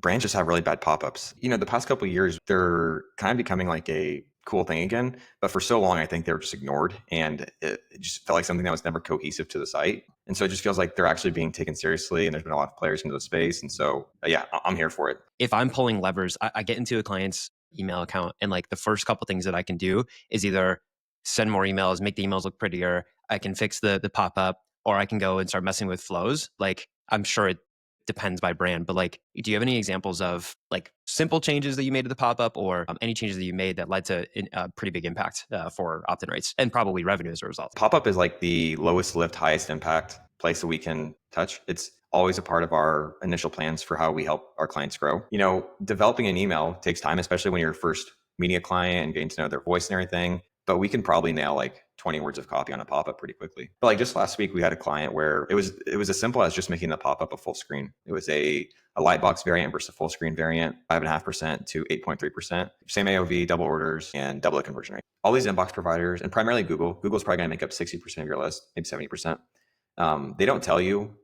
brands just have really bad pop-ups. The past couple of years, they're kind of becoming like a cool thing again. But for so long, I think they were just ignored, and it just felt like something that was never cohesive to the site. And so it just feels like they're actually being taken seriously, and there's been a lot of players into the space. And so, yeah, I'm here for it. If I'm pulling levers, I get into a client's email account, and like the first couple things that I can do is either send more emails, make the emails look prettier. I can fix the pop-up, or I can go and start messing with flows. Like, I'm sure it depends by brand, but like, do you have any examples of like simple changes that you made to the pop-up, or any changes that you made that led to a pretty big impact for opt-in rates and probably revenue as a result? Pop-up is like the lowest lift, highest impact place that we can touch. It's always a part of our initial plans for how we help our clients grow. Developing an email takes time, especially when you're first meeting a client and getting to know their voice and everything. But we can probably nail like 20 words of copy on a pop-up pretty quickly. But like just last week, we had a client where it was as simple as just making the pop-up a full screen. It was a lightbox variant versus a full screen variant, 5.5% to 8.3%. Same AOV, double orders, and double the conversion rate. All these inbox providers, and primarily Google's probably going to make up 60% of your list, maybe 70%. They don't tell you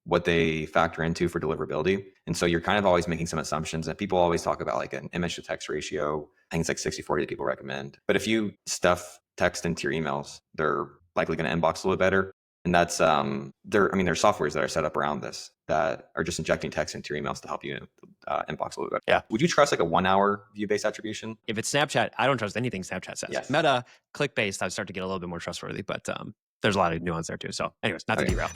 what they factor into for deliverability. And so you're kind of always making some assumptions, and people always talk about like an image to text ratio. I think it's like 60-40 that people recommend. But if you stuff text into your emails, they're likely going to inbox a little better. And that's there's softwares that are set up around this that are just injecting text into your emails to help you inbox a little bit better. Yeah. Would you trust like a 1 hour view-based attribution? If it's Snapchat, I don't trust anything Snapchat says. Yes. Meta, click-based, I start to get a little bit more trustworthy, but there's a lot of nuance there too. So anyways, not to derail.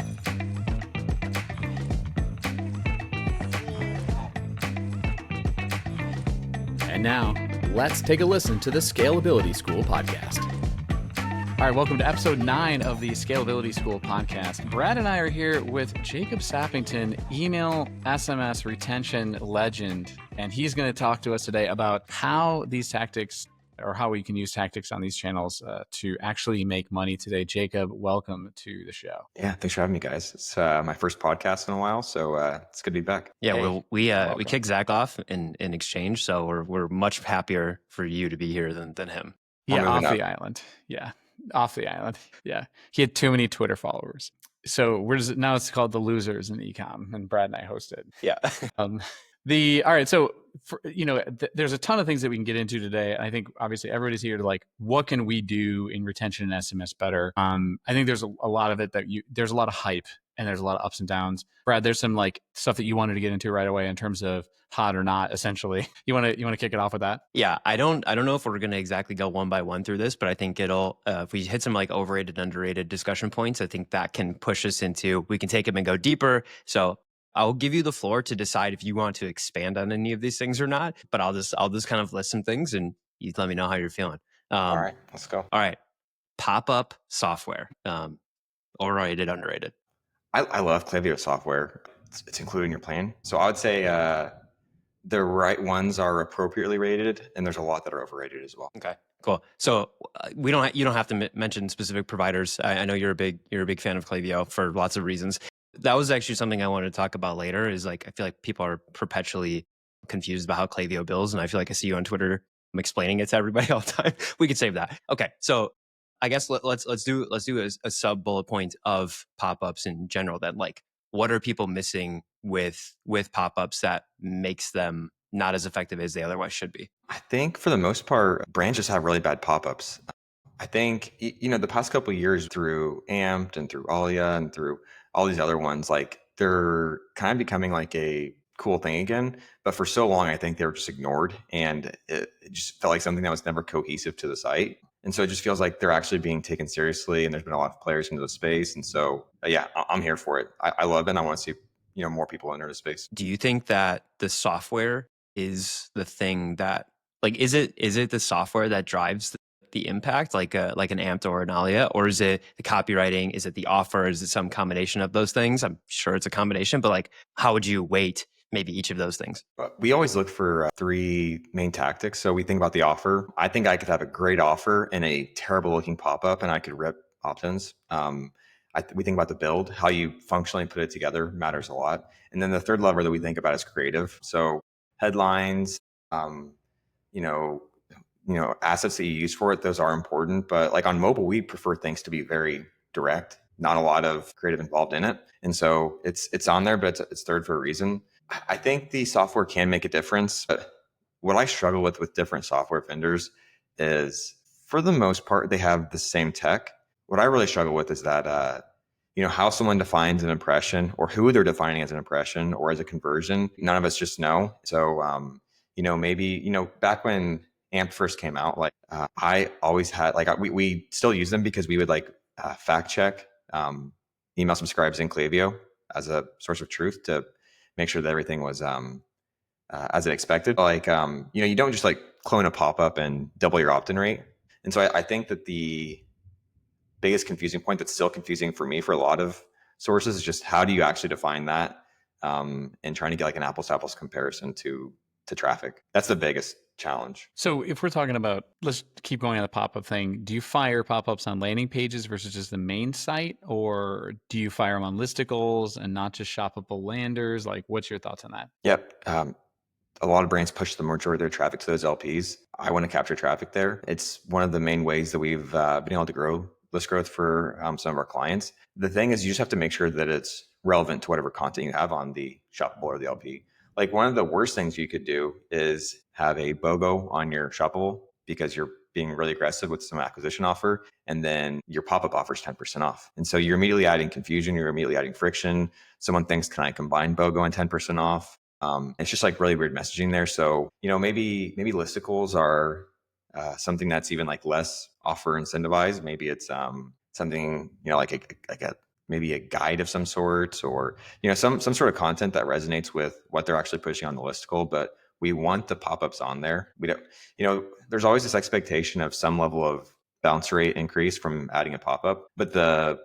And now, let's take a listen to the Scalability School podcast. All right, welcome to episode 9 of the Scalability School podcast. Brad and I are here with Jacob Sappington, email SMS retention legend, and he's going to talk to us today about how these tactics, or how we can use tactics on these channels to actually make money today. Jacob, welcome to the show. Yeah, thanks for having me, guys. It's my first podcast in a while, so it's good to be back. Yeah, hey, we kicked Zach off in exchange, so we're much happier for you to be here than him. Yeah, off the island. Yeah, off the island. Yeah, he had too many Twitter followers. So now it's called The Losers in Ecom, and Brad and I hosted. Yeah. All right, so there's a ton of things that we can get into today. I think obviously everybody's here to like, what can we do in retention and SMS better? I think there's a lot of it there's a lot of hype and there's a lot of ups and downs. Brad, there's some like stuff that you wanted to get into right away in terms of hot or not, essentially. You want to kick it off with that? Yeah, I don't know if we're going to exactly go one by one through this, but I think it'll if we hit some like overrated, underrated discussion points, I think that can push us into, we can take them and go deeper. So I'll give you the floor to decide if you want to expand on any of these things or not, but I'll just kind of list some things and you let me know how you're feeling. All right, let's go. All right. Pop-up software. Overrated, underrated. I love Klaviyo software. It's included in your plan. So I would say the right ones are appropriately rated, and there's a lot that are overrated as well. Okay, cool. So you don't have to mention specific providers. I know you're a big fan of Klaviyo for lots of reasons. That was actually something I wanted to talk about later. Is like, I feel like people are perpetually confused about how Klaviyo bills, and I feel like I see you on Twitter explaining it to everybody all the time. We could save that. Okay, so I guess let's do a sub bullet point of pop-ups in general. That like, what are people missing with pop-ups that makes them not as effective as they otherwise should be? I think for the most part, brands just have really bad pop-ups. I think, the past couple of years through Amped and through Alia and through all these other ones, like they're kind of becoming like a cool thing again. But for so long, I think they were just ignored, and it just felt like something that was never cohesive to the site. And so it just feels like they're actually being taken seriously, and there's been a lot of players into the space. And so, yeah, I'm here for it. I love it, and I want to see, more people enter the space. Do you think that the software is the thing that, like, is it the software that drives the impact, like an Amped or an Alia, or is it the copywriting? Is it the offer? Is it some combination of those things? I'm sure it's a combination, but like, how would you weight maybe each of those things? We always look for 3 main tactics. So we think about the offer. I think I could have a great offer and a terrible looking pop-up, and I could rip opt-ins. We think about the build, how you functionally put it together matters a lot. And then the third lever that we think about is creative. So headlines, assets that you use for it, those are important. But like on mobile, we prefer things to be very direct, not a lot of creative involved in it. And so it's on there, but it's third for a reason. I think the software can make a difference. But what I struggle with different software vendors is, for the most part, they have the same tech. What I really struggle with is that, how someone defines an impression or who they're defining as an impression or as a conversion. None of us just know. So, maybe, back when AMP first came out, like I always had, like, we still use them because we would like fact check email subscribes in Klaviyo as a source of truth to make sure that everything was as it expected. Like, you don't just like clone a pop-up and double your opt-in rate. And so I think that the biggest confusing point that's still confusing for me for a lot of sources is just how do you actually define that, and trying to get like an apples to apples comparison to traffic. That's the biggest challenge. So if we're talking about, let's keep going on the pop-up thing. Do you fire pop-ups on landing pages versus just the main site, or do you fire them on listicles and not just shoppable landers? Like, what's your thoughts on that? Yep. A lot of brands push the majority of their traffic to those LPs. I want to capture traffic there. It's one of the main ways that we've been able to grow list growth for some of our clients. The thing is, you just have to make sure that it's relevant to whatever content you have on the shoppable or the LP. Like, one of the worst things you could do is have a BOGO on your shoppable because you're being really aggressive with some acquisition offer, and then your pop-up offers 10% off. And so you're immediately adding confusion, you're immediately adding friction. Someone thinks, can I combine BOGO and 10% off? It's just like really weird messaging there. So, maybe listicles are something that's even like less offer incentivized. Maybe it's something, like a maybe a guide of some sort, or some sort of content that resonates with what they're actually pushing on the listicle. But we want the pop-ups on there. We don't, there's always this expectation of some level of bounce rate increase from adding a pop-up. But the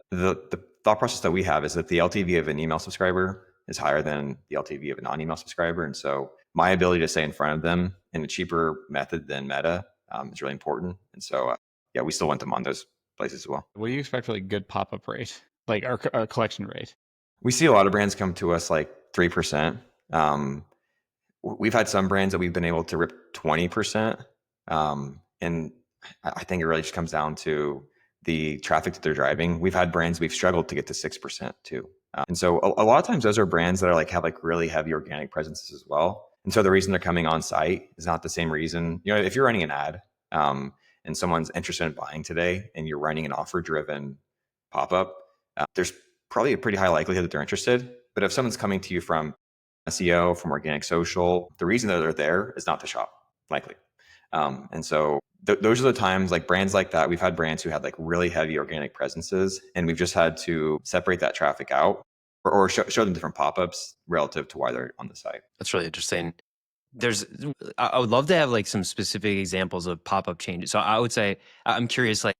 thought process that we have is that the LTV of an email subscriber is higher than the LTV of a non-email subscriber. And so my ability to stay in front of them in a cheaper method than Meta is really important. And so, yeah, we still want them on those places as well. What do you expect for like good pop-up rate, like our collection rate? We see a lot of brands come to us like 3%. We've had some brands that we've been able to rip 20%. And I think it really just comes down to the traffic that they're driving. We've had brands we've struggled to get to 6% too. And so a lot of times those are brands that are like have like really heavy organic presences as well. And so the reason they're coming on site is not the same reason. If you're running an ad and someone's interested in buying today and you're running an offer driven pop-up, there's probably a pretty high likelihood that they're interested. But if someone's coming to you from SEO, from organic social, the reason that they're there is not to shop, likely. And so those are the times, like brands like that. We've had brands who had like really heavy organic presences, and we've just had to separate that traffic out or show them different pop-ups relative to why they're on the site. That's really interesting. I would love to have like some specific examples of pop-up changes. So I would say, I'm curious, like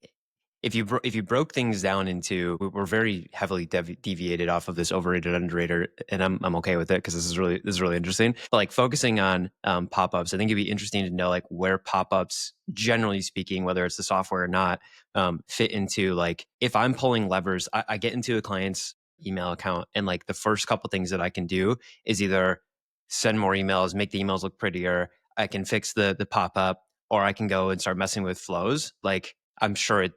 if you broke things down into, we're very heavily deviated off of this overrated, underrated, and I'm okay with it because this is really interesting. But like focusing on pop-ups, I think it'd be interesting to know like where pop-ups, generally speaking, whether it's the software or not, fit into, like if I'm pulling levers, I get into a client's email account and like the first couple things that I can do is either send more emails, make the emails look prettier. I can fix the pop-up, or I can go and start messing with flows. Like I'm sure it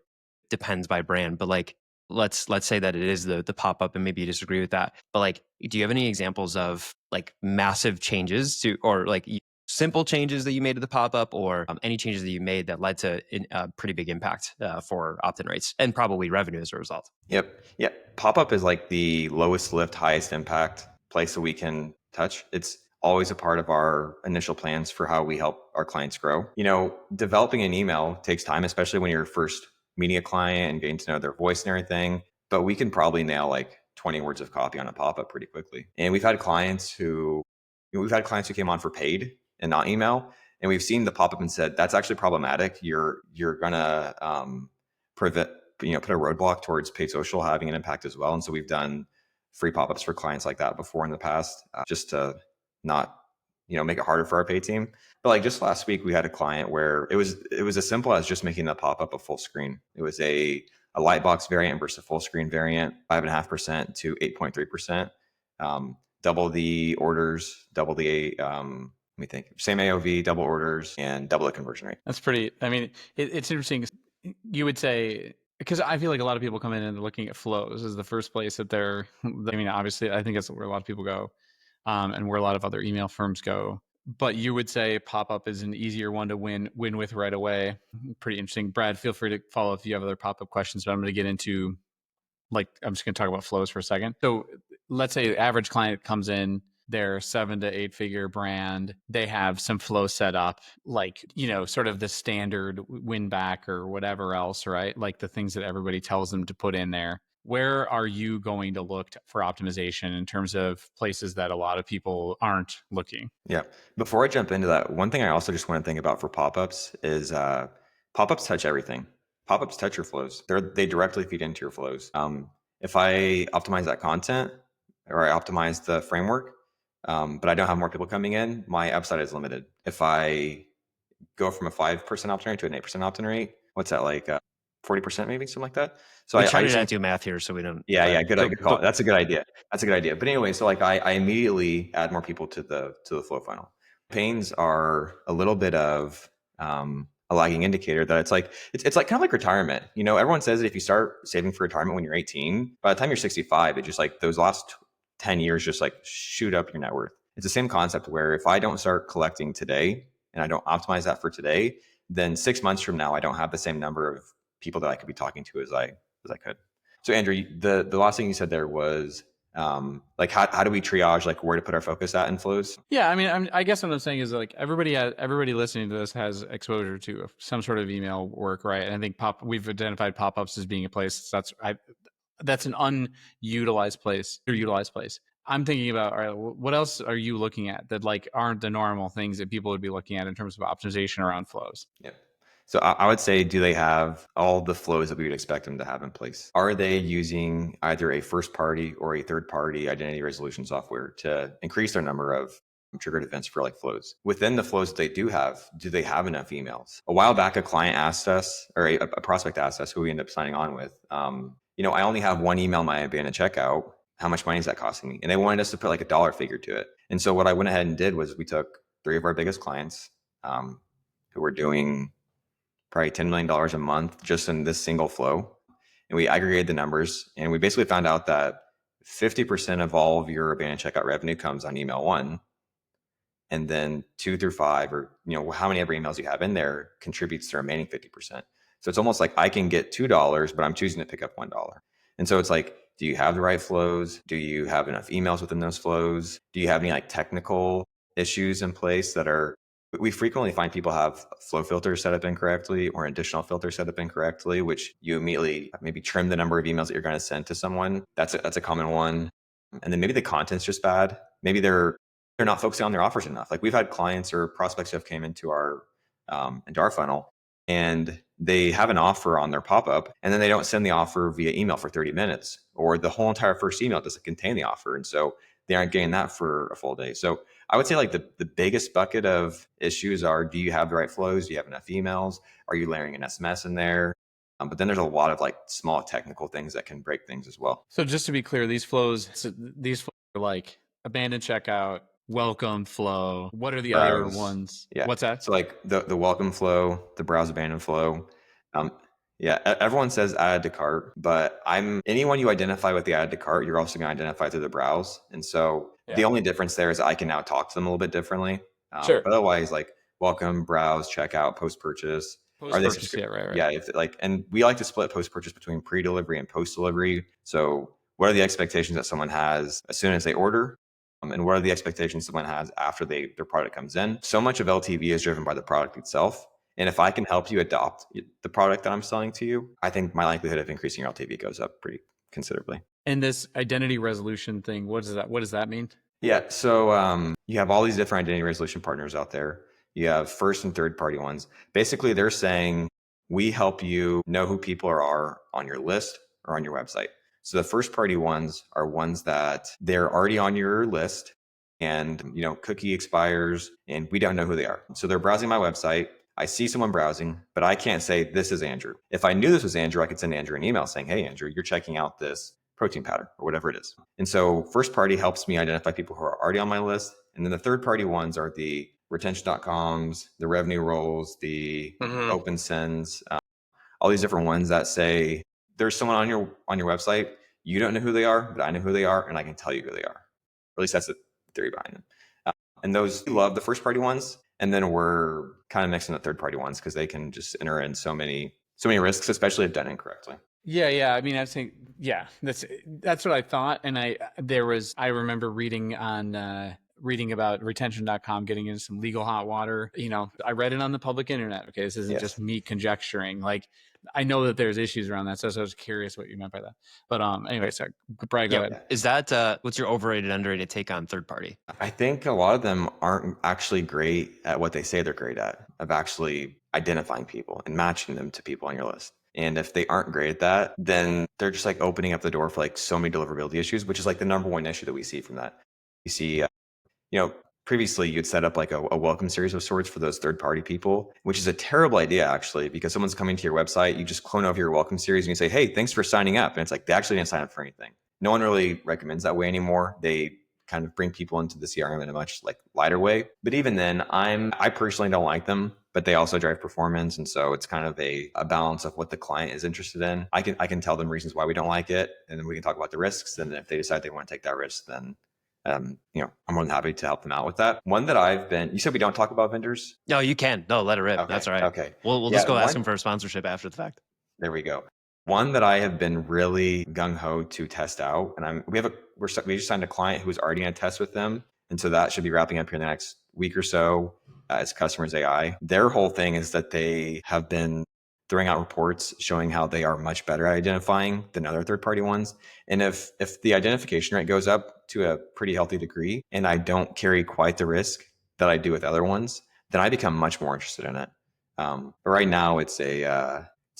depends by brand, but like let's say that it is the pop-up, and maybe you disagree with that. But like, do you have any examples of like massive changes to, or like simple changes that you made to the pop-up, or any changes that you made that led to a pretty big impact for opt-in rates and probably revenue as a result? Yep. Yeah. Pop-up is like the lowest lift, highest impact place that we can touch. It's always a part of our initial plans for how we help our clients grow. Developing an email takes time, especially when you're first meeting a client and getting to know their voice and everything. But we can probably nail like 20 words of copy on a pop-up pretty quickly. And we've had clients who came on for paid and not email. And we've seen the pop-up and said, that's actually problematic. You're gonna prevent, put a roadblock towards paid social having an impact as well. And so we've done free pop-ups for clients like that before in the past, just to not, make it harder for our pay team. But like just last week, we had a client where it was as simple as just making the pop-up a full screen. It was a lightbox variant versus a full screen variant, 5.5% to 8.3%. Double the orders, double the same AOV, double orders, and double the conversion rate. That's pretty. I mean, it's interesting. You would say, because I feel like a lot of people come in and they're looking at flows as the first place that they're. I mean, obviously, I think that's where a lot of people go. and where a lot of other email firms go. But you would say Popup is an easier one to win with right away. Pretty interesting. Brad, feel free to follow if you have other Popup questions, but I'm going to get into, like, I'm just going to talk about flows for a second. So let's say the average client comes in, they're 7 to 8 figure brand. They have some flow set up, like, sort of the standard win back or whatever else, right? Like the things that everybody tells them to put in there. Where are you going to look for optimization in terms of places that a lot of people aren't looking? Yeah. Before I jump into that, one thing I also just want to think about for pop-ups is pop-ups touch everything. Pop-ups touch your flows. They directly feed into your flows. If I optimize that content or I optimize the framework, but I don't have more people coming in, my upside is limited. If I go from a 5% opt-in rate to an 8% opt-in rate, what's that, like 40% maybe, something like that? So we I try to usually not do math here, so we don't. yeah, good call. That's a good idea. That's a good idea. But anyway, so like I immediately add more people to the flow funnel. Campaigns are a little bit of a lagging indicator that it's like like kind of like retirement. Everyone says that if you start saving for retirement when you're 18, by the time you're 65, it just like those last 10 years just like shoot up your net worth. It's the same concept where if I don't start collecting today and I don't optimize that for today, then 6 months from now I don't have the same number of people that I could be talking to as I could. So Andrew, the last thing you said there was like how do we triage like where to put our focus at in flows? Yeah, I mean, I guess what I'm saying is like everybody listening to this has exposure to some sort of email work, right? And I think we've identified pop-ups as being a place that's an unutilized place or utilized place. I'm thinking about, all right, what else are you looking at that like aren't the normal things that people would be looking at in terms of optimization around flows? Yeah. So I would say, do they have all the flows that we would expect them to have in place? Are they using either a first party or a third party identity resolution software to increase their number of triggered events for like flows? Within the flows that they do they have enough emails? A while back, a client asked us, or a prospect asked us, who we ended up signing on with, I only have one email in my abandoned checkout. How much money is that costing me? And they wanted us to put like a dollar figure to it. And so what I went ahead and did was we took 3 of our biggest clients who were doing probably $10 million a month just in this single flow. And we aggregated the numbers and we basically found out that 50% of all of your abandoned checkout revenue comes on email 1. And then 2 through 5, or how many ever emails you have in there contributes to the remaining 50%. So it's almost like I can get $2, but I'm choosing to pick up $1. And so it's like, do you have the right flows? Do you have enough emails within those flows? Do you have any like technical issues in place we frequently find people have flow filters set up incorrectly or additional filters set up incorrectly, which you immediately maybe trim the number of emails that you're going to send to someone. That's a common one. And then maybe the content's just bad. Maybe they're not focusing on their offers enough. Like we've had clients or prospects who have came into our funnel and they have an offer on their pop-up and then they don't send the offer via email for 30 minutes, or the whole entire first email doesn't contain the offer. And so they aren't getting that for a full day. So I would say like the biggest bucket of issues are, do you have the right flows? Do you have enough emails? Are you layering an SMS in there? But then there's a lot of like small technical things that can break things as well. So just to be clear, these flows are like abandoned checkout, welcome flow. What are the other ones? Yeah. What's that? So like the welcome flow, the browse abandon flow. Yeah, everyone says add to cart, but anyone you identify with the add to cart, you're also going to identify through the browse. And so the only difference there is I can now talk to them a little bit differently. Sure. But otherwise, like welcome, browse, checkout, post purchase. Post-purchase, yeah, right. Yeah, and we like to split post purchase between pre-delivery and post delivery. So what are the expectations that someone has as soon as they order? And what are the expectations someone has after their product comes in? So much of LTV is driven by the product itself. And if I can help you adopt the product that I'm selling to you, I think my likelihood of increasing your LTV goes up pretty considerably. And this identity resolution thing, what does that mean? Yeah. So you have all these different identity resolution partners out there. You have first and third party ones. Basically, they're saying, we help you know who people are on your list or on your website. So the first party ones are ones that they're already on your list and, cookie expires and we don't know who they are. So they're browsing my website. I see someone browsing, but I can't say this is Andrew. If I knew this was Andrew, I could send Andrew an email saying, hey, Andrew, you're checking out this protein powder or whatever it is. And so first party helps me identify people who are already on my list. And then the third party ones are the retention.coms, the revenue rolls, the open sends, all these different ones that say there's someone on your website. You don't know who they are, but I know who they are and I can tell you who they are. Or at least theory behind them. And those love the first party ones. And then we're kind of mixing the third party ones because they can just enter in so many risks, especially if done incorrectly. Yeah. I mean, I think, that's what I thought. And I remember reading about retention.com, getting into some legal hot water. I read it on the public internet. Okay. This isn't just me conjecturing. Like, I know that there's issues around that. So I was curious what you meant by that. But anyway, sorry, Brian, go ahead. Is that, what's your overrated, underrated take on third party? I think a lot of them aren't actually great at what they say they're great at, of actually identifying people and matching them to people on your list. And if they aren't great at that, then they're just like opening up the door for like so many deliverability issues, which is like the number one issue that we see from that. You see, previously you'd set up like a welcome series of sorts for those third party people, which is a terrible idea actually, because someone's coming to your website, you just clone over your welcome series and you say, hey, thanks for signing up. And it's like, they actually didn't sign up for anything. No one really recommends that way anymore. They kind of bring people into the CRM in a much like lighter way. But even then, I personally don't like them, but they also drive performance. And so it's kind of a balance of what the client is interested in. I can tell them reasons why we don't like it, and then we can talk about the risks. And if they decide they want to take that risk, then I'm more than happy to help them out with that. One that you said we don't talk about vendors? No, you can. No, let it rip. Okay, That's all right. Okay. We'll just go ask them for a sponsorship after the fact. There we go. One that I have been really gung-ho to test out, and we just signed a client who was already in a test with them. And so that should be wrapping up here in the next week or so as Customers AI. Their whole thing is that they have been throwing out reports showing how they are much better at identifying than other third-party ones. And if the identification rate goes up to a pretty healthy degree, and I don't carry quite the risk that I do with other ones, then I become much more interested in it. But right now, it's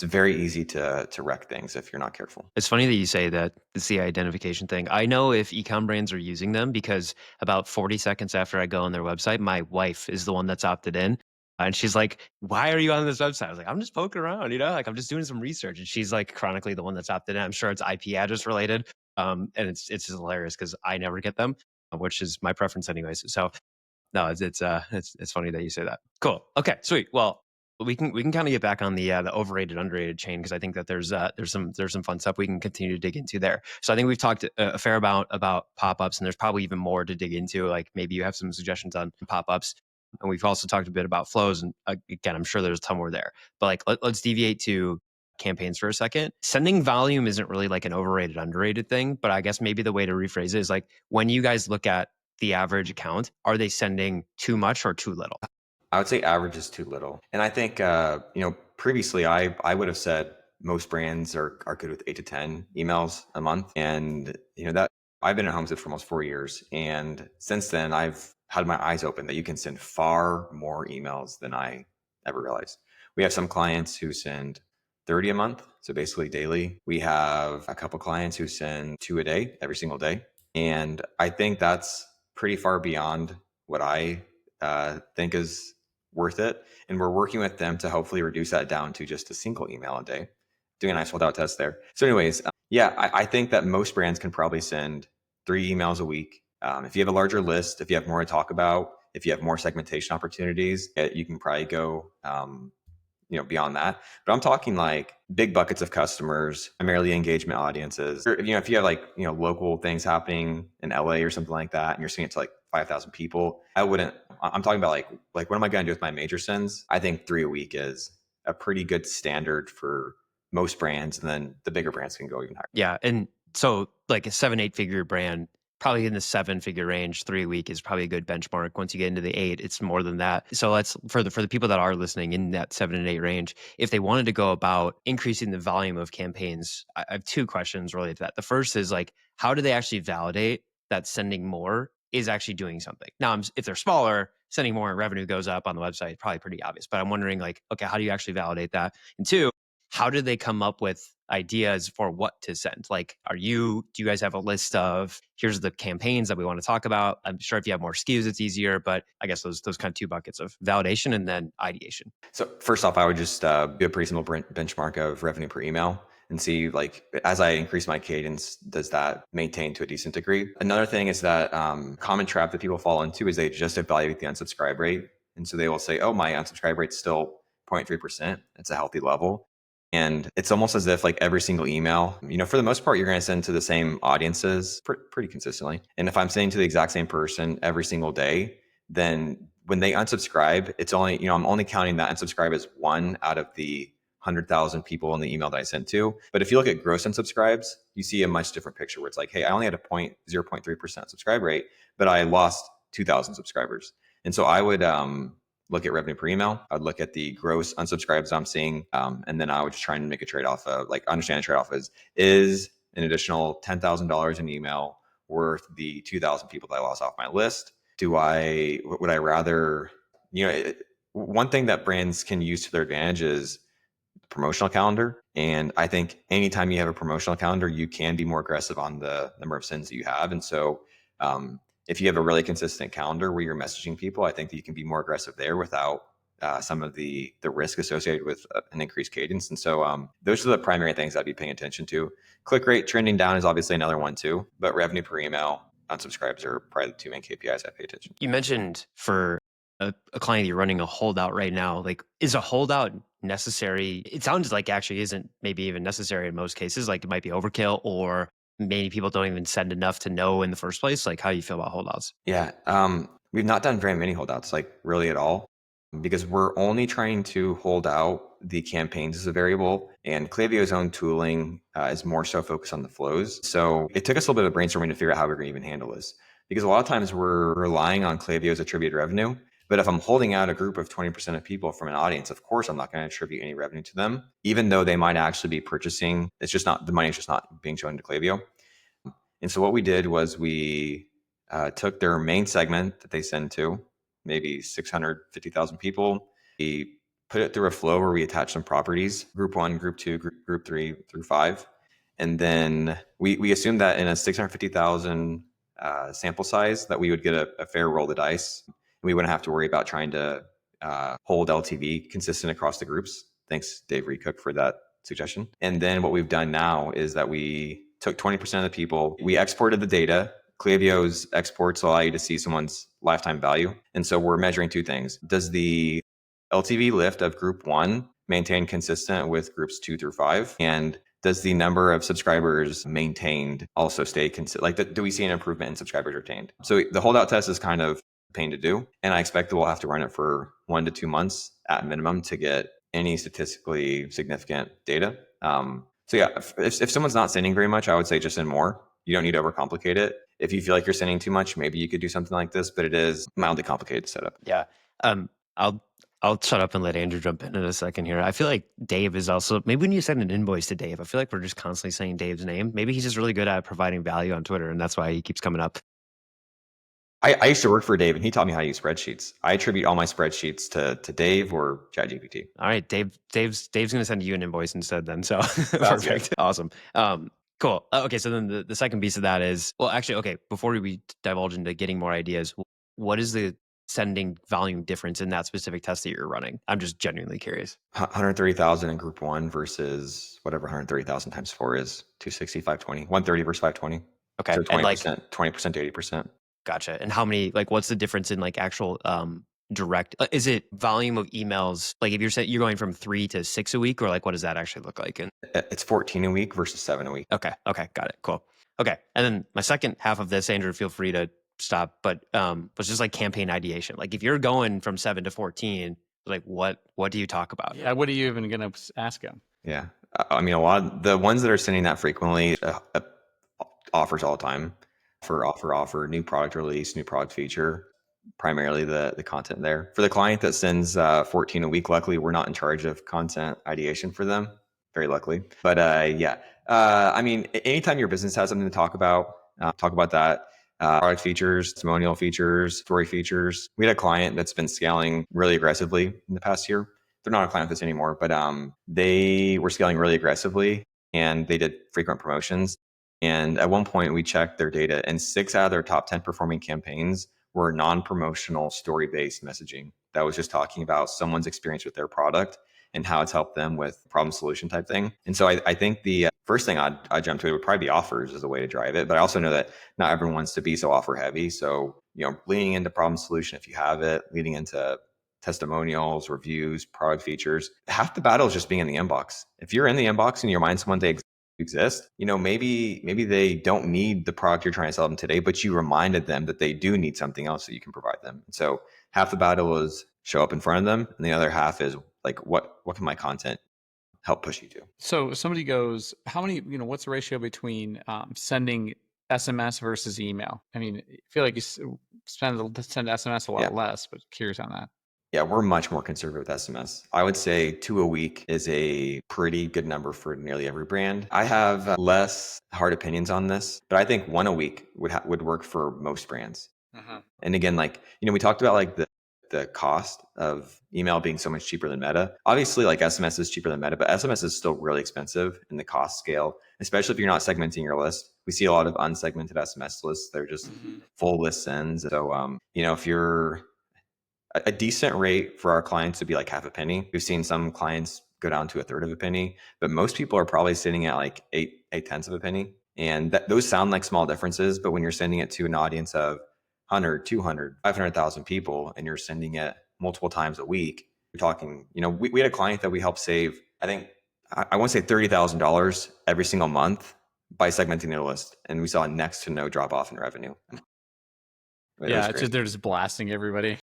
very easy to wreck things if you're not careful. It's funny that you say that the CI identification thing. I know if e-com brands are using them because about 40 seconds after I go on their website, my wife is the one that's opted in. And she's like, why are you on this website? I was like, I'm just poking around, like I'm just doing some research. And she's like chronically the one that's opted in. I'm sure it's IP address related. And it's just hilarious because I never get them, which is my preference anyways. So no, it's funny that you say that. Cool. Okay, sweet. Well, we can kind of get back on the overrated, underrated chain because I think that there's some fun stuff we can continue to dig into there. So I think we've talked a fair amount about pop-ups, and there's probably even more to dig into. Like maybe you have some suggestions on pop-ups, and we've also talked a bit about flows. And again, I'm sure there's a ton more there. But like let's deviate to campaigns for a second. Sending volume isn't really like an overrated, underrated thing, but I guess maybe the way to rephrase it is like when you guys look at the average account, are they sending too much or too little? I would say average is too little. And I think, previously I would have said most brands are good with 8 to 10 emails a month. And, that I've been at HomeZip for almost 4 years. And since then, I've had my eyes open that you can send far more emails than I ever realized. We have some clients who send 30 a month, so basically daily. We have a couple clients who send 2 a day, every single day. And I think that's pretty far beyond what I think is worth it. And we're working with them to hopefully reduce that down to just a single email a day, doing a nice holdout test there. So anyways, I think that most brands can probably send 3 emails a week. If you have a larger list, if you have more to talk about, if you have more segmentation opportunities, you can probably go beyond that. But I'm talking like big buckets of customers, primarily engagement audiences. Or, if you have like, local things happening in LA or something like that, and you're seeing it to like 5,000 people, I'm talking about like what am I going to do with my major sends? I think 3 a week is a pretty good standard for most brands. And then the bigger brands can go even higher. Yeah. And so like a 7-8 figure brand, probably in the 7-figure range, 3 a week is probably a good benchmark. Once you get into the 8, it's more than that. So let's for the people that are listening in that 7 and 8 range, if they wanted to go about increasing the volume of campaigns, I have 2 questions related to that. The first is like, how do they actually validate that sending more is actually doing something? Now, if they're smaller, sending more and revenue goes up on the website, probably pretty obvious. But I'm wondering like, okay, how do you actually validate that? And 2, how did they come up with ideas for what to send? Like, do you guys have a list of here's the campaigns that we want to talk about? I'm sure if you have more SKUs, it's easier, but I guess those kind of 2 buckets of validation and then ideation. So first off, I would just do a pretty simple benchmark of revenue per email and see like, as I increase my cadence, does that maintain to a decent degree? Another thing is that common trap that people fall into is they just evaluate the unsubscribe rate. And so they will say, oh, my unsubscribe rate's still 0.3%. It's a healthy level. And it's almost as if like every single email, for the most part, you're going to send to the same audiences pretty consistently. And if I'm sending to the exact same person every single day, then when they unsubscribe, it's only, I'm only counting that unsubscribe as one out of the 100,000 people in the email that I sent to. But if you look at gross unsubscribes, you see a much different picture where it's like, hey, I only had a 0.3% subscribe rate, but I lost 2,000 subscribers. And so I would look at revenue per email. I'd look at the gross unsubscribes I'm seeing. And then I would just try and make a trade-off of understand the trade-off is an additional $10,000 in email worth the 2,000 people that I lost off my list? Would I rather, one thing that brands can use to their advantage is promotional calendar. And I think anytime you have a promotional calendar, you can be more aggressive on the number of sends that you have. And so if you have a really consistent calendar where you're messaging people, I think that you can be more aggressive there without some of the risk associated with an increased cadence. And so those are the primary things I'd be paying attention to. Click rate trending down is obviously another one too, but revenue per email, unsubscribes are probably the two main KPIs I pay attention to. You mentioned for a client you're running a holdout right now, like is a holdout necessary? It sounds like actually isn't maybe even necessary in most cases. Like it might be overkill, or many people don't even send enough to know in the first place. Like how do you feel about holdouts? Yeah. We've not done very many holdouts, like really at all, because we're only trying to hold out the campaigns as a variable, and Klaviyo's own tooling is more so focused on the flows. So it took us a little bit of brainstorming to figure out how we're going to even handle this, because a lot of times we're relying on Klaviyo's attributed revenue. But if I'm holding out a group of 20% of people from an audience, of course, I'm not going to attribute any revenue to them, even though they might actually be purchasing. It's just not, the money is just not being shown to Klaviyo. And so what we did was we took their main segment that they send to, maybe 650,000 people. We put it through a flow where we attach some properties, group 1, group 2, group 3 through 5. And then we assumed that in a 650,000 sample size that we would get a fair roll of the dice. We wouldn't have to worry about trying to hold LTV consistent across the groups. Thanks, Dave Recook, for that suggestion. And then what we've done now is that we took 20% of the people, we exported the data. Klaviyo's exports allow you to see someone's lifetime value. And so we're measuring two things. Does the LTV lift of group 1 maintain consistent with groups 2 through 5? And does the number of subscribers maintained also stay consistent? Like, do we see an improvement in subscribers retained? So the holdout test is kind of a pain to do. And I expect that we'll have to run it for 1 to 2 months at minimum to get any statistically significant data. So yeah, if someone's not sending very much, I would say just send more. You don't need to overcomplicate it. If you feel like you're sending too much, maybe you could do something like this, but it is mildly complicated to set up. Yeah. I'll shut up and let Andrew jump in a second here. I feel like Dave is also, maybe when you send an invoice to Dave, I feel like we're just constantly saying Dave's name. Maybe he's just really good at providing value on Twitter, and that's why he keeps coming up. I used to work for Dave, and he taught me how to use spreadsheets. I attribute all my spreadsheets to Dave or ChatGPT. All right, Dave's going to send you an invoice instead then. So perfect. Awesome. Cool. Okay, so then the second piece of that is, well, actually, okay, before we divulge into getting more ideas, what is the sending volume difference in that specific test that you're running? I'm just genuinely curious. 130,000 in group 1 versus whatever 130,000 times 4 is, 260, 520, 130 versus 520. Okay. So 20%, 20% to 80%. Gotcha. And how many, like, what's the difference in like actual direct, is it volume of emails? Like if you're going from 3 to 6 a week, or like, what does that actually look like? And it's 14 a week versus 7 a week. Okay. Got it. Cool. Okay. And then my second half of this, Andrew, feel free to stop, but was just like campaign ideation. Like if you're going from 7 to 14, like what do you talk about? Yeah. What are you even going to ask them? Yeah. I mean, a lot of the ones that are sending that frequently offers all the time for offer, new product release, new product feature, primarily the content there. For the client that sends 14 a week, luckily, we're not in charge of content ideation for them, very luckily. But I mean, anytime your business has something to talk about that. Product features, testimonial features, story features. We had a client that's been scaling really aggressively in the past year. They're not a client with us anymore, but they were scaling really aggressively and they did frequent promotions. And at one point we checked their data and 6 out of their top 10 performing campaigns were non-promotional story-based messaging. That was just talking about someone's experience with their product and how it's helped them with problem solution type thing. And so I think the first thing I'd jump to would probably be offers as a way to drive it. But I also know that not everyone wants to be so offer heavy. So, leaning into problem solution if you have it, leading into testimonials, reviews, product features. Half the battle is just being in the inbox. If you're in the inbox and you remind someone they exist, maybe they don't need the product you're trying to sell them today, but you reminded them that they do need something else that you can provide them. And so half the battle is show up in front of them, and the other half is like, what can my content help push you to? So somebody goes, how many, what's the ratio between sending SMS versus email? I mean, I feel like you send SMS a lot less, but curious on that. Yeah, we're much more conservative with SMS. I would say 2 a week is a pretty good number for nearly every brand. I have less hard opinions on this, but I think 1 a week would work for most brands. And again, like, we talked about like the cost of email being so much cheaper than Meta. Obviously, like SMS is cheaper than Meta, but SMS is still really expensive in the cost scale, especially if you're not segmenting your list. We see a lot of unsegmented SMS lists. They're just full list sends. So, if you're a decent rate for our clients would be like half a penny. We've seen some clients go down to a third of a penny, but most people are probably sitting at like 8/10 of a penny. And those sound like small differences, but when you're sending it to an audience of 100, 200, 500,000 people, and you're sending it multiple times a week, you're talking, we had a client that we helped save, I think, I want to say $30,000 every single month by segmenting their list. And we saw next to no drop off in revenue. Yeah, it's just, they're just blasting everybody.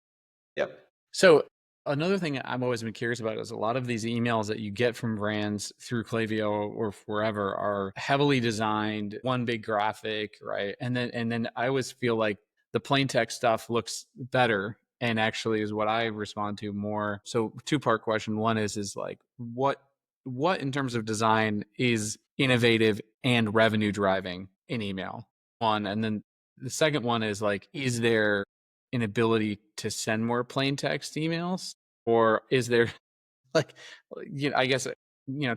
Yep. So another thing I've always been curious about is a lot of these emails that you get from brands through Klaviyo or wherever are heavily designed, one big graphic, right? And then I always feel like the plain text stuff looks better and actually is what I respond to more. So 2-part question. One is like what in terms of design is innovative and revenue driving in email? One, and then the second one is like, is there an ability to send more plain text emails, or is there like, I guess,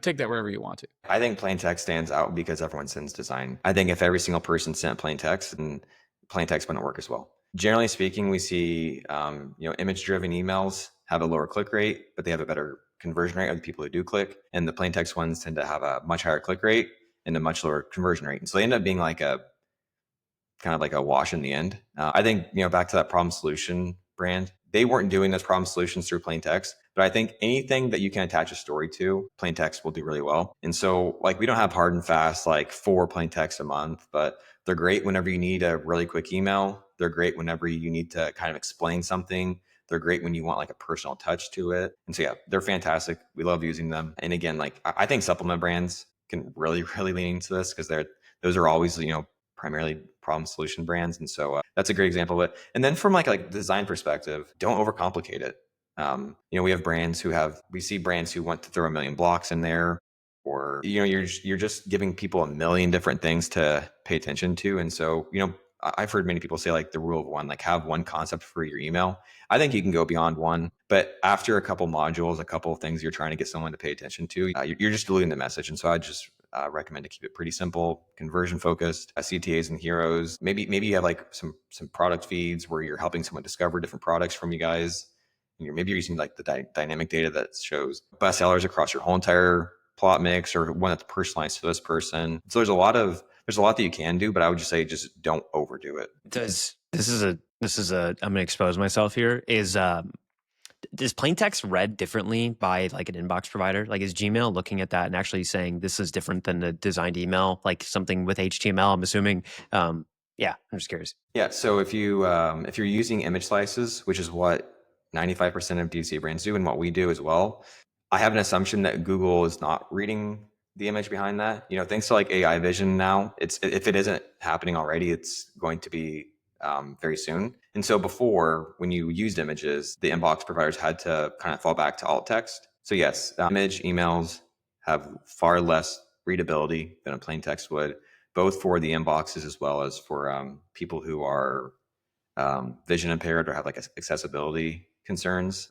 take that wherever you want to. I think plain text stands out because everyone sends design. I think if every single person sent plain text, then plain text wouldn't work as well. Generally speaking, we see, image-driven emails have a lower click rate, but they have a better conversion rate of the people who do click. And the plain text ones tend to have a much higher click rate and a much lower conversion rate. And so they end up being like kind of like a wash in the end. I think, back to that problem solution brand, they weren't doing those problem solutions through plain text, but I think anything that you can attach a story to, plain text will do really well. And so like, we don't have hard and fast, like 4 plain text a month, but they're great whenever you need a really quick email. They're great whenever you need to kind of explain something. They're great when you want like a personal touch to it. And so, yeah, they're fantastic. We love using them. And again, like I think supplement brands can really, really lean into this because those are always, primarily problem solution brands. And so that's a great example of it. And then from like design perspective, don't overcomplicate it. We have we see brands who want to throw 1 million blocks in there, or, you're just giving people 1 million different things to pay attention to. And so, I've heard many people say like the rule of one, like have one concept for your email. I think you can go beyond one, but after a couple modules, a couple of things you're trying to get someone to pay attention to, you're just diluting the message. And so I just recommend to keep it pretty simple, conversion focused, CTAs and heroes. Maybe you have like some product feeds where you're helping someone discover different products from you guys. Maybe you're using like the dynamic data that shows bestsellers across your whole entire plot mix, or one that's personalized to this person. So there's a lot that you can do, but I would just say just don't overdo it. This is a I'm going to expose myself here. Is plain text read differently by like an inbox provider? Like, is Gmail looking at that and actually saying this is different than the designed email, like something with HTML? I'm assuming. Yeah, I'm just curious. Yeah. So if you're using image slices, which is what 95% of D2C brands do, and what we do as well, I have an assumption that Google is not reading the image behind that. Thanks to like AI vision now, if it isn't happening already, it's going to be very soon. And so before, when you used images, the inbox providers had to kind of fall back to alt text. So yes, image emails have far less readability than a plain text would, both for the inboxes as well as for people who are vision impaired or have like accessibility concerns.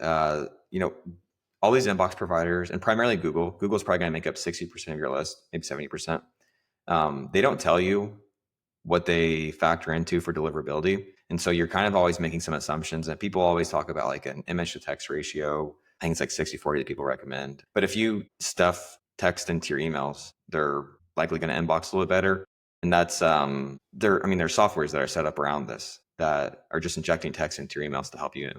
All these inbox providers, and primarily Google's probably going to make up 60% of your list, maybe 70%. They don't tell you what they factor into for deliverability. And so you're kind of always making some assumptions, and people always talk about like an image to text ratio. I think it's like 60-40 that people recommend. But if you stuff text into your emails, they're likely going to inbox a little bit better. And that's there's softwares that are set up around this. that are just injecting text into your emails to help you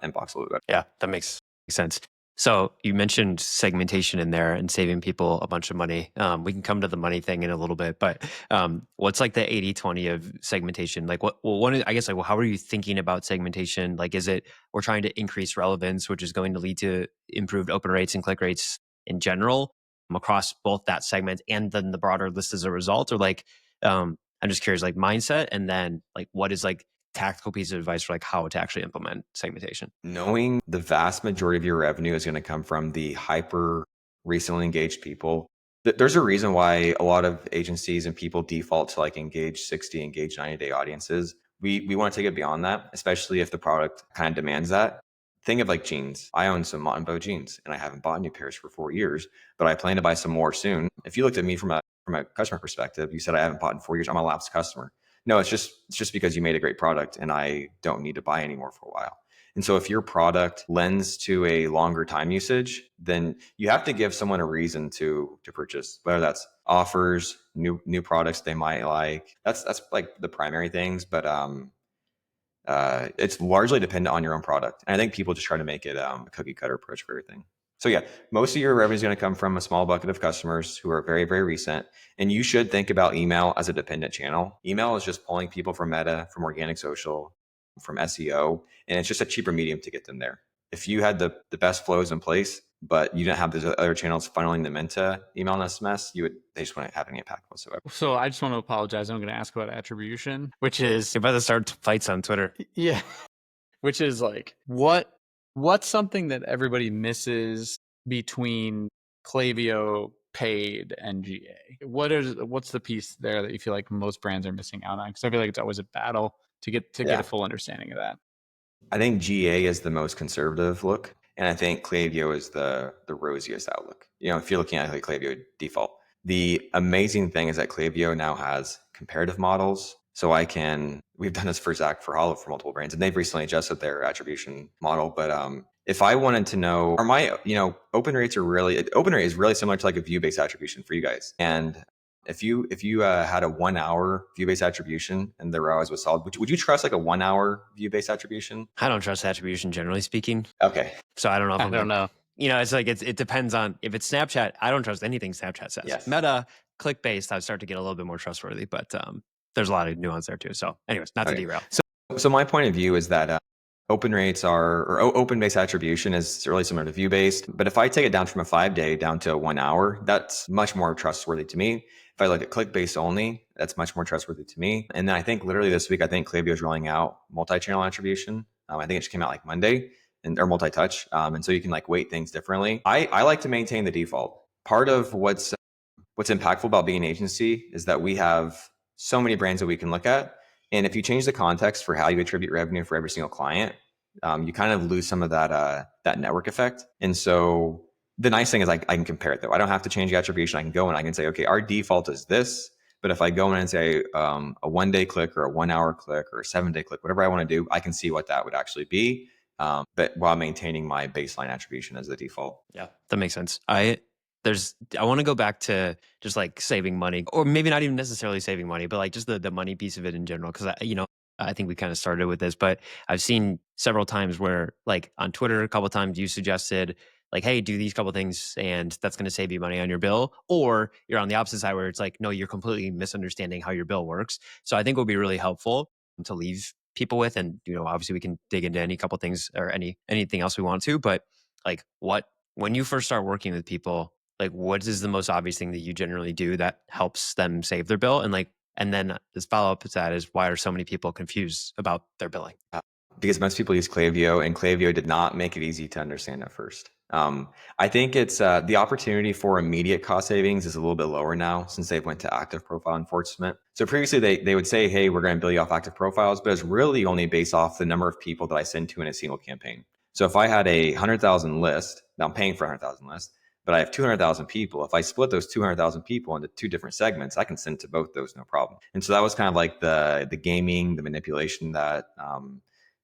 inbox a little bit. Yeah, that makes sense. So you mentioned segmentation in there and saving people a bunch of money. We can come to the money thing in a little bit, but what's like the 80-20 of segmentation? Like I guess how are you thinking about segmentation? Like, is it we're trying to increase relevance, which is going to lead to improved open rates and click rates in general across both that segment and then the broader list as a result? Or like, I'm just curious, like mindset, and then like what is like tactical piece of advice for like how to actually implement segmentation? Knowing the vast majority of your revenue is going to come from the hyper recently engaged people. There's a reason why a lot of agencies and people default to like engage 60, engage 90-day audiences. We want to take it beyond that, especially if the product kind of demands that. Think of like jeans. I own some Mott & Bow jeans and I haven't bought new pairs for 4 years, but I plan to buy some more soon. If you looked at me from a customer perspective, you said I haven't bought in 4 years, I'm a lapsed customer. No, it's just because you made a great product and I don't need to buy anymore for a while. And so if your product lends to a longer time usage, then you have to give someone a reason to purchase, whether that's offers, new products they might like. That's like the primary things, but it's largely dependent on your own product. And I think people just try to make it a cookie cutter approach for everything. So yeah, most of your revenue is going to come from a small bucket of customers who are very, very recent. And you should think about email as a dependent channel. Email is just pulling people from Meta, from organic social, from SEO, and it's just a cheaper medium to get them there. If you had the best flows in place, but you didn't have those other channels funneling them into email and SMS, they just wouldn't have any impact whatsoever. So I just want to apologize. I'm going to ask about attribution, which is You're about to start fights on Twitter. yeah, which is like what's something that everybody misses between Klaviyo paid and GA? What's the piece there that you feel like most brands are missing out on? Because I feel like it's always a battle to get a full understanding of that. I think GA is the most conservative look, and I think Klaviyo is the rosiest outlook. If you're looking at like Klaviyo default, the amazing thing is that Klaviyo now has comparative models. So we've done this for Zach for Hollow for multiple brands, and they've recently adjusted their attribution model. But if I wanted to know, open rate is really similar to like a view-based attribution for you guys. And if you had a 1 hour view-based attribution and the ROAS was solid, would you trust like a 1 hour view-based attribution? I don't trust attribution generally speaking. Okay. So I don't know if I don't know. It's like it depends on if it's Snapchat. I don't trust anything Snapchat says. Yes. Meta, click-based, I start to get a little bit more trustworthy, but there's a lot of nuance there too. So anyways, not to derail. So my point of view is that open rates or open-based attribution is really similar to view-based. But if I take it down from a 5-day down to a 1 hour, that's much more trustworthy to me. If I look at click-based only, that's much more trustworthy to me. And then I think literally this week, I think Klaviyo is rolling out multi-channel attribution. I think it just came out like Monday, or multi-touch. And so you can like weight things differently. I like to maintain the default. Part of what's impactful about being an agency is that we have so many brands that we can look at. And if you change the context for how you attribute revenue for every single client, you kind of lose some of that network effect. And so the nice thing is I can compare it though. I don't have to change the attribution. I can go and I can say, okay, our default is this. But if I go in and say a 1 day click or a 1 hour click or a 7 day click, whatever I want to do, I can see what that would actually be. But while maintaining my baseline attribution as the default. Yeah, that makes sense. I want to go back to just like saving money, or maybe not even necessarily saving money, but like just the money piece of it in general. Because I think we kind of started with this, but I've seen several times where like on Twitter, a couple of times you suggested like, hey, do these couple things and that's going to save you money on your bill. Or you're on the opposite side where it's like, no, you're completely misunderstanding how your bill works. So I think it would be really helpful to leave people with, and obviously we can dig into any couple things or anything else we want to, but like when you first start working with people, like what is the most obvious thing that you generally do that helps them save their bill? And then this follow-up to that is, why are so many people confused about their billing? Because most people use Klaviyo, and Klaviyo did not make it easy to understand at first. I think it's the opportunity for immediate cost savings is a little bit lower now since they went to active profile enforcement. So previously they would say, hey, we're going to bill you off active profiles, but it's really only based off the number of people that I send to in a single campaign. So if I had a 100,000 list, now I'm paying for a 100,000 list, but I have 200,000 people. If I split those 200,000 people into 2 different segments, I can send to both those no problem. And so that was kind of like the gaming, the manipulation that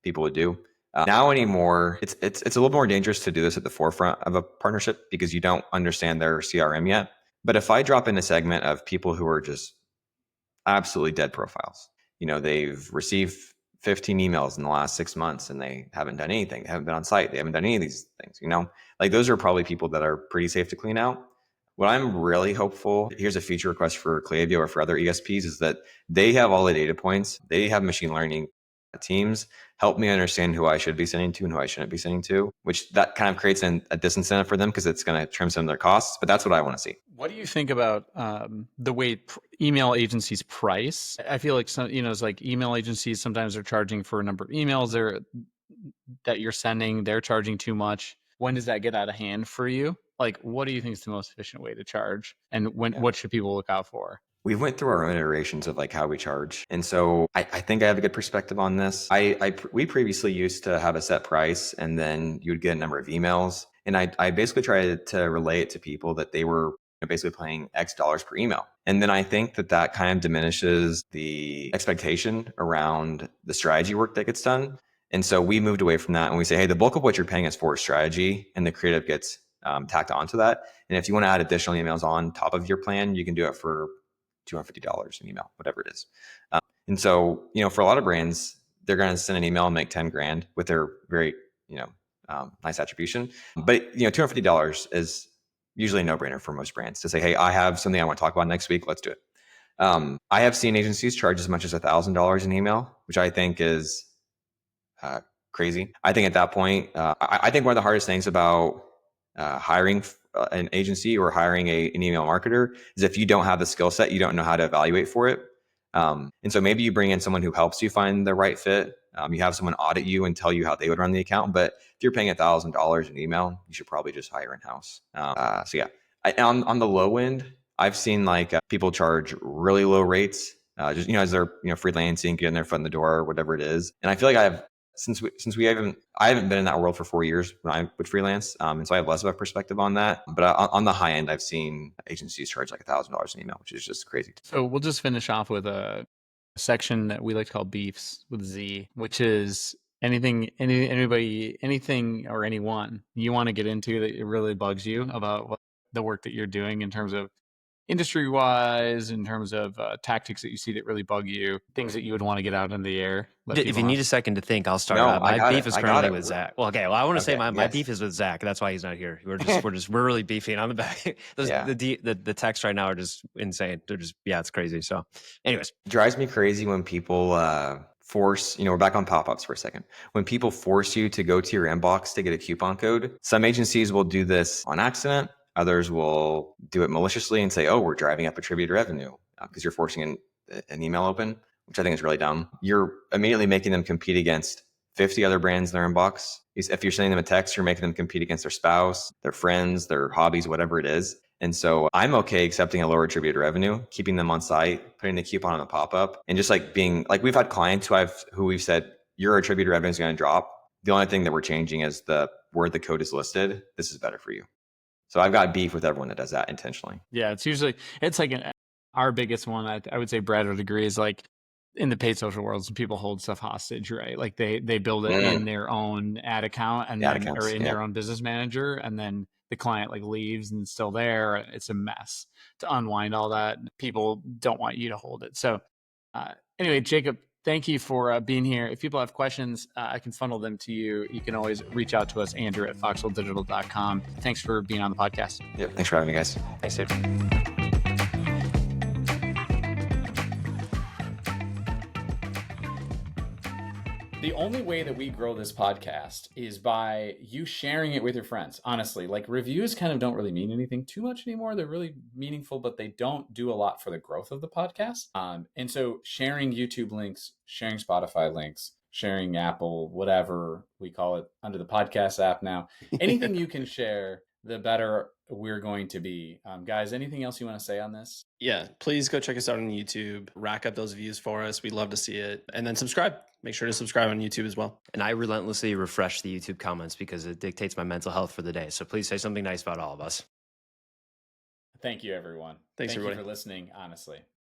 people would do. Now anymore, it's a little more dangerous to do this at the forefront of a partnership because you don't understand their CRM yet. But if I drop in a segment of people who are just absolutely dead profiles, they've received 15 emails in the last 6 months and they haven't done anything. They haven't been on site. They haven't done any of these things, like those are probably people that are pretty safe to clean out. What I'm really hopeful, here's a feature request for Klaviyo or for other ESPs, is that they have all the data points. They have machine learning teams help me understand who I should be sending to and who I shouldn't be sending to, which that kind of creates a disincentive for them because it's going to trim some of their costs. But that's what I want to see. What do you think about the way email agencies price? I feel like it's like email agencies sometimes are charging for a number of emails that you're sending. They're charging too much. When does that get out of hand for you? Like, what do you think is the most efficient way to charge? And what should people look out for? We went through our own iterations of like how we charge. And so I think I have a good perspective on this. We previously used to have a set price and then you'd get a number of emails. And I basically tried to relay it to people that they were basically paying X dollars per email. And then I think that kind of diminishes the expectation around the strategy work that gets done. And so we moved away from that and we say, hey, the bulk of what you're paying is for strategy and the creative gets tacked onto that. And if you want to add additional emails on top of your plan, you can do it for $250 an email, whatever it is. And so, for a lot of brands, they're going to send an email and make 10 grand with their very, nice attribution. But, $250 is usually a no-brainer for most brands to say, hey, I have something I want to talk about next week. Let's do it. I have seen agencies charge as much as $1,000 an email, which I think is crazy. I think at that point, I think one of the hardest things about hiring an agency or hiring an email marketer is if you don't have the skill set, you don't know how to evaluate for it. And so maybe you bring in someone who helps you find the right fit. You have someone audit you and tell you how they would run the account. But if you're paying $1,000 an email, you should probably just hire in-house. So yeah, on the low end, I've seen like people charge really low rates, just as they're freelancing, getting their foot in the door, or whatever it is. And I feel like I haven't been in that world for 4 years when I would freelance, and so I have less of a perspective on that. But on the high end, I've seen agencies charge like $1,000 an email, which is just crazy. So we'll just finish off with a section that we like to call beefs with Z, which is anything or anyone you want to get into that it really bugs you about the work that you're doing in terms of industry-wise, in terms of tactics that you see that really bug you, things that you would want to get out in the air. If you need a second to think, I'll start. No, My beef is currently with Zach. Well, okay. Well, I want to say my beef is with Zach. That's why he's not here. We're really beefing on the back. The texts right now are just insane. They're just it's crazy. So, anyways, it drives me crazy when people force. We're back on Popups for a second. When people force you to go to your inbox to get a coupon code, some agencies will do this on accident. Others will do it maliciously and say, oh, we're driving up attributed revenue because you're forcing an email open, which I think is really dumb. You're immediately making them compete against 50 other brands in their inbox. If you're sending them a text, you're making them compete against their spouse, their friends, their hobbies, whatever it is. And so I'm okay accepting a lower attributed revenue, keeping them on site, putting the coupon on the pop-up, and just like being like, we've had clients who we've said, your attributed revenue is going to drop. The only thing that we're changing is where the code is listed. This is better for you. So I've got beef with everyone that does that intentionally. Yeah, it's like our biggest one. I would say Brad would agree is like in the paid social worlds, people hold stuff hostage, right? Like they build it in their own ad account or in their own business manager, and then the client like leaves and it's still there. It's a mess to unwind all that. People don't want you to hold it. So anyway, Jacob, thank you for being here. If people have questions, I can funnel them to you. You can always reach out to us, Andrew at foxwelldigital.com. Thanks for being on the podcast. Yep. Thanks for having me, guys. Thanks, dude. The only way that we grow this podcast is by you sharing it with your friends. Honestly, like reviews kind of don't really mean anything too much anymore. They're really meaningful, but they don't do a lot for the growth of the podcast. And so sharing YouTube links, sharing Spotify links, sharing Apple, whatever we call it under the podcast app now, anything you can share, the better we're going to be. Guys, anything else you want to say on this? Yeah, please go check us out on YouTube. Rack up those views for us. We'd love to see it. And then subscribe. Make sure to subscribe on YouTube as well. And I relentlessly refresh the YouTube comments because it dictates my mental health for the day. So please say something nice about all of us. Thank you, everyone. Thanks, everybody. Thank you for listening, honestly.